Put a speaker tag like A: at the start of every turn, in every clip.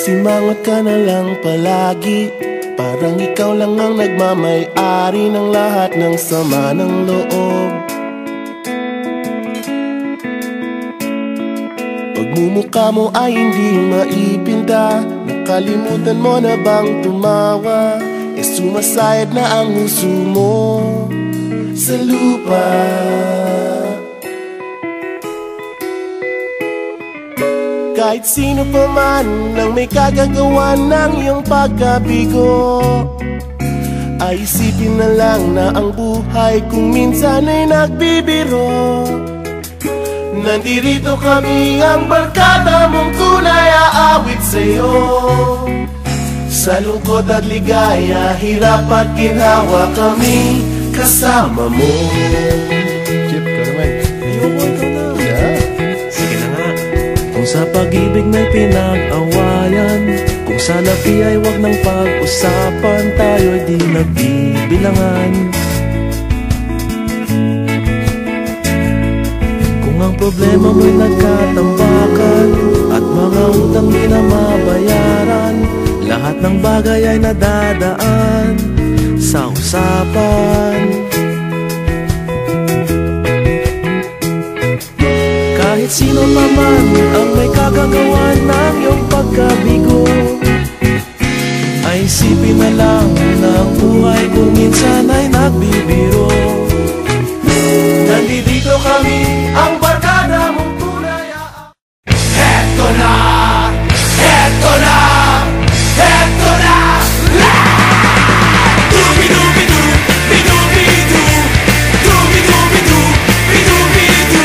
A: Sumimangot ka na lang palagi, parang ikaw lang ang nagmamay-ari ng lahat ng sama ng loob. Pagmumukha mo ay hindi maipinta, nakalimutan mo na bang tumawa? E sumasayad na ang huso mo sa lupa. Kahit sino pa man ang may kagagawa ng iyong pagkabigo, ay isipin na lang na ang buhay kung minsan ay nagbibiro. Nandirito kami, ang barkada mong tunay aawit sa'yo. Sa lungkot at ligaya, hirap at ginhawa, kami kasama mo. Chip, ka naman. Ayoko ito na. Sige na nga. Kung sa pag-ibig may pinag-awayan, kung sa labi ay wag ng pag-usapan, tayo'y di nagbibilangan. Kung ang problema mo'y nagkatambakan at mga utang di na mabayaran, lahat ng bagay ay nadadaan sa usapan. Kahit sino pa man ang may kagagawa ng iyong pagkabigo, ay isipin na lang na ang buhay kung minsan ay nagbibiro. Nandito kami, ang barkada mong tunay. Heto na! Heto na! Heto na! Dubi-dubi-du, bi-dubi-du, dubi-dubi-du, bi-dubi-du,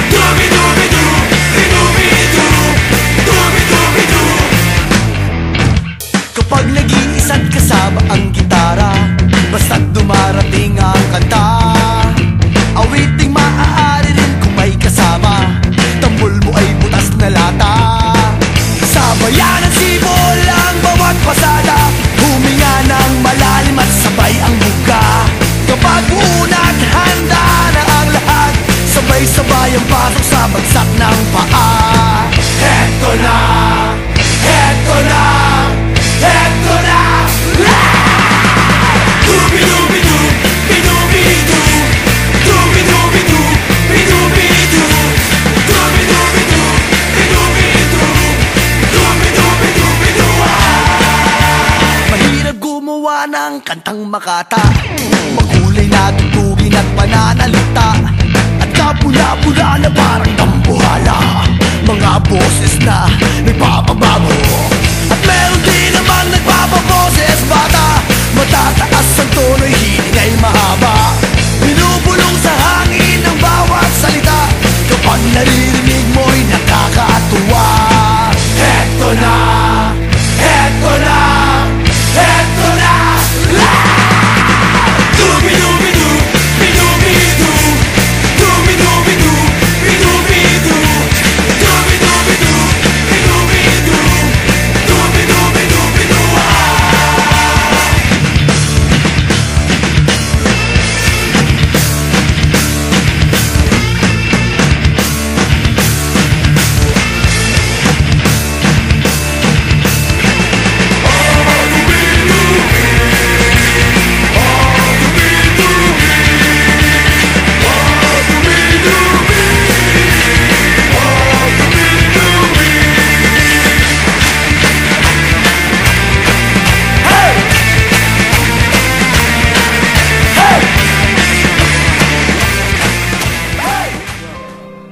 A: dubi-dubi-du, bi-dubi-du, dubi-dubi-du. Kapag nag-iisa't kasama ang gitara, basta't dumarating ang kanta, awiting maaari rin kung may kasama, tambol mo ay butas na lata. Sa bayanan sibol ang bawat pasada, huminga ng malalim at sabay ang buka. Kapag uunat, handa na ang lahat, sabay-sabay ang pasok sa bagsak ng paa. Heto na! Heto na! Heto na! Dubi-dubi-du, bi-dubi-du, dubi-dubi-du, bi-dubi-du, dubi-dubi-du, bi-dubi-du, dubi-dubi-du-bi-du. Mahirap gumawa ng kantang makata, makulay na tugtugin at pananalita, at kapula-pula na parang dambuhala, mga boses na nagpapabago. At meron din namang nagpapaboses bata, matataas ang tono'y hiling ay mahaba, binubulong sa hangin ang bawat salita, kapag naririnig mo'y nakakatuwa. Heto na! Heto na! Heto na! Dubi-dubi-du, bi-dubi-du, dubi-dubi-du, bi-dubi-du, dubi-dubi-du, bi-dubi-du, dubi-dubi-du-bi-du.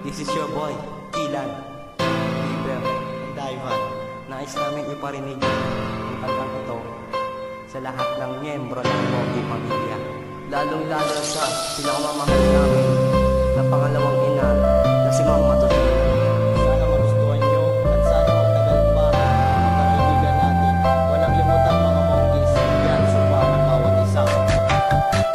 B: This is your boy, Ilan, Iber, Daivan. Nais namin iparinig ang kantang ito sa lahat ng miyembro ng Mogi Pamilya, lalong-lalo sa pinakamamahal namin na pangalawang ina na si Ma'am Matutino. Sana magustuhan nyo at sana magtagal pa ang kaibigan natin. Walang limutan mga Mongis, yan sumpa ng bawat isa.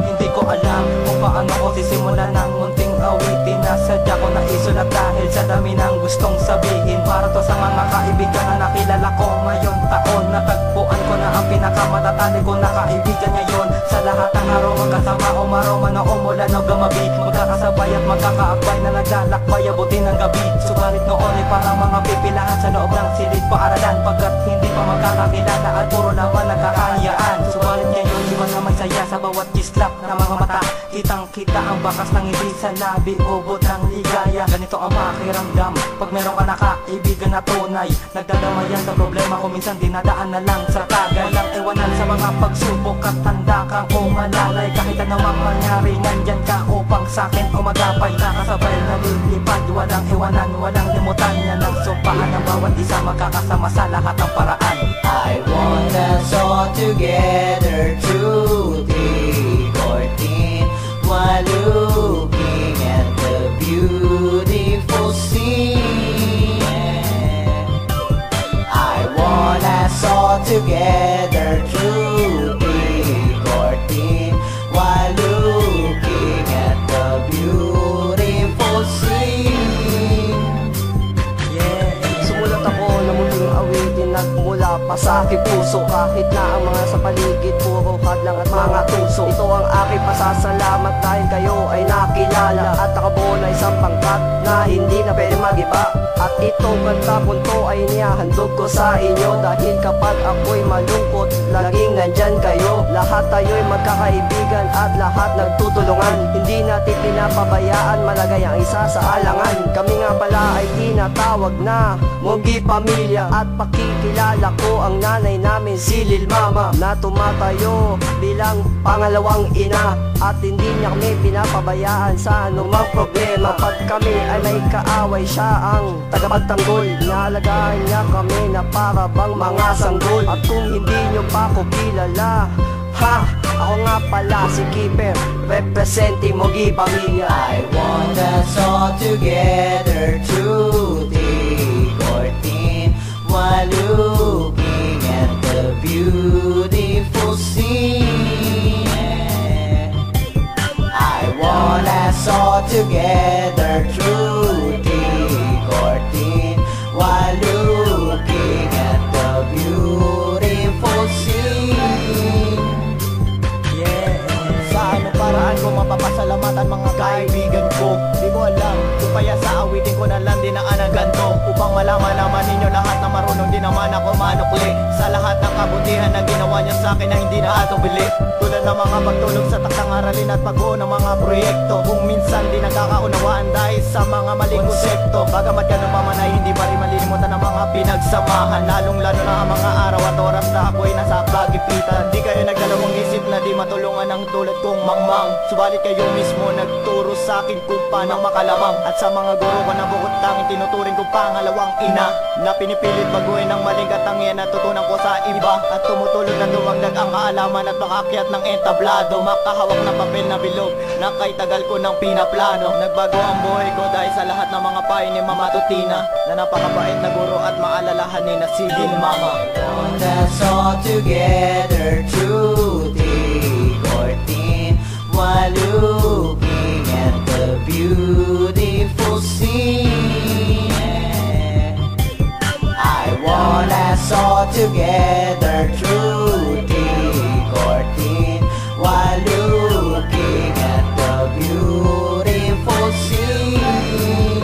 B: Hindi ko alam kung paano ko sisimulan ng munting awitin, nasadya ko na isulat dahil sa dami ng gustong sabihin. Para to sa mga kaibigan na nakilala ko ngayon taon, natagpuan ko na ang pinakamatatali ko na kaibigan ngayon. Sa lahat ng araw magkasama o maroma na umulan o gumabi, magkakasama magkakasabay at magkakaakbay na naglalakbay abutin ng gabi. Subalit noon ay parang mga pipilahan sa loob ng silid paaralan, pagkat hindi pa magkakakilala at puro naman nagkakahiyaan. Subalit ngayon iba na may saya sa bawat kislap ng mga mata. Kitang kita ang bakas ng ngiti sa labi, ubod ng ligaya. Ganito ang pakiramdam pag meron ka nakaibigan na tunay, nagdadamayan sa problema kung minsan dinadaan na lang sa tagay. Walang iwanan sa mga pagsubok at tanda kang umalalay. Kahit anumang mangyari nandyan ka upang sa'kin umagapay. Nakasabay na lilipad, walang iwanan, walang limutan. Yan ang sumpaan ng bawat isa, magkakasama sa lahat ng paraan.
C: I want us all together to the 14 while looking at the beautiful scene. I want us all together to the 14 while looking at the beautiful scene.
D: Sumulat ako na muling awitin nagmula pa sa aking puso. Kahit na ang mga sa paligid puro hadlang at mga tuso. Ito ang aking pasasalamat dahil kayo ay nakilala at nakabuo na isang pangkat na hindi na pwede mag-iba. At itong kanta punto ay niyahandog ko sa inyo, dahil kapag ako'y malungkot laging nandyan kayo. Lahat tayo'y magkakaibigan at lahat nagtutulungan. Hindi natin pinapabayaan malagay ang isa sa alangan. Kami nga pala ay tinatawag na Mogi Pamilya. At pakikilala ko ang nanay namin si Lil Mama, na tumatayo bilang pangalawang ina. At hindi niya kami pinapabayaan sa anumang problema. Pag kami ay may kaaway, siya ang tagapagtanggol. Inaalagaan niya kami na para bang mga sanggol. At kung hindi niyo pa ko kilala, ha! Ako nga pala si Keeper, representing Mogi Pamilya.
C: I want us all together to the 14 while looking at the beautiful scene. I want us all together to the 14 while looking at the beautiful scene.
B: Sa anong paraan ko mapapasalamatan mga kaibigan ko? Di ko alam, kung kaya sa awitin ko na lang din ang ganto, upang malaman naman ninyo lahat na marunong din naman ako manukli sa lahat ng kabutihan na ginawa niya sa akin na hindi na atubili. Tulad ng mga pagtulong sa taktang aralin at pagbuo ng mga proyekto, kung minsan di nagkakaunawaan dahil sa mga maling konsepto. Bagamat ganun pa man ay hindi pa rin malilimutan ang mga pinagsamahan, lalong lalo na ang mga araw at oras na ako'y nasa pagipitan. Di kayo nagdalawang isip na di matulungan ang tulad kong mangmang, subalit kayo mismo nagturo sa akin kung paano makalamang. At sa mga guro ko na bukod tanging tinuturing kong pangalawang ina, na pinipilit baguhin ng maling katangian na tutunan ko sa iba. At tumutulog na dumagdag ang kaalaman at makakyat ng entablado, makahawak ng papel na bilog na kay tagal ko ng pinaplano. Nagbago ang buhay ko dahil sa lahat ng mga payo ni Mama Tutina, na napakabait na guro at maalalahanin na si Lil Mama.
C: Want us all together to the 14 while looking at the beautiful scene. I want us all together to the 14 while looking at the beautiful scene.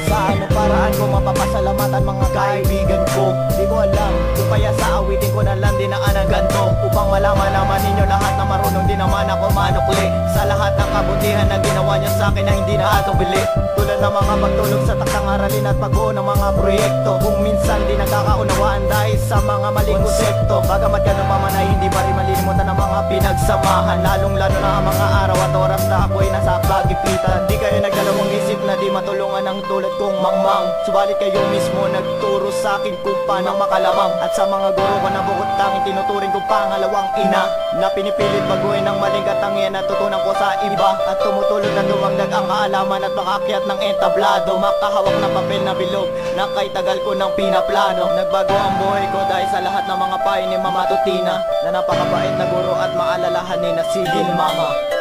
B: Sa anong paraan ko mapapasalamatan mga kaibigan ko? Di ko alam, kung kaya sa awitin ko na lang din ang ganto, upang malaman naman ninyo lahat na marunong din naman ako manukli sa lahat ng kabutihan na ginawa niya sa akin na hindi na atubili. Tulad ng mga pagtulong sa taktang aralin at pagbuo ng mga proyekto, kung minsan di nagkakaunawaan dahil sa mga maling konsepto. Bagamat ganun pa man ay hindi pa rin malilimutan ang mga pinagsamahan, lalong lalo na ang mga araw at oras na ako'y nasa pagipitan. Di kayo nagdalawang isip na di matulungan ang tulad kong mangmang, subalit kayo mismo nagturo sa akin kung paano makalamang. At sa mga guro ko na bukod tanging tinuturing kong pangalawang ina, na pinipilit baguhin ng maling katangian na tutunan ko sa iba. At tumutulog na dumagdag ang kaalaman at makakyat ng entablado, makahawak ng papel na bilog na kay tagal ko ng pinaplano. Nagbago ang buhay ko dahil sa lahat ng mga payo ni Mama Tutina, na napakabait na guro at maalalahanin na si Lil Mama.